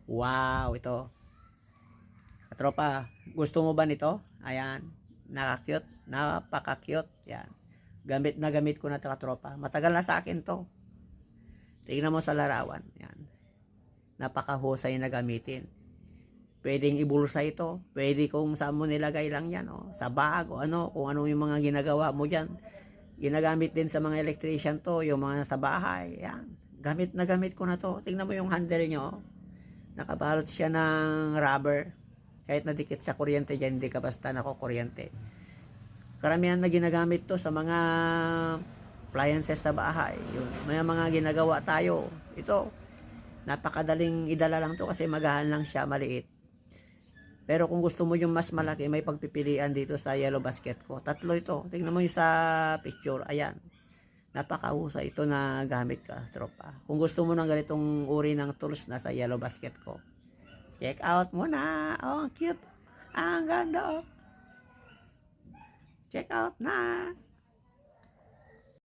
Wow, ito. Katropa, gusto mo ba nito? Ayan, naka-cute, napaka-cute. Yan. Gamit na gamit ko na ito, katropa. Matagal na sa akin to. Tingnan mo sa larawan. Yan. Napakahusay na gamitin. Pwedeng ibulsa ito. Pwede kung saan mo nilagay lang yan. Oh. Sa bag o ano, kung ano yung mga ginagawa mo dyan. Ginagamit din sa mga electrician to, yung mga sa bahay. Yan. Gamit na gamit ko na to. Tingnan mo yung handle nyo. Nakabalot siya ng rubber. Kahit nadikit sa kuryente dyan, hindi ka basta nakukuryente. Karamihan na ginagamit to sa mga appliances sa bahay. Yun. May mga ginagawa tayo. Ito, napakadaling idala lang to kasi magahan lang siya, maliit. Pero kung gusto mo yung mas malaki, may pagpipilian dito sa yellow basket ko. Tatlo ito. Tingnan mo yung sa picture. Ayan. Napakahusay ito na gamit ka, tropa. Kung gusto mo ng ganitong uri ng tools na sa yellow basket ko, check out mo na. Oh, cute. Ang ganda, oh. Check out na.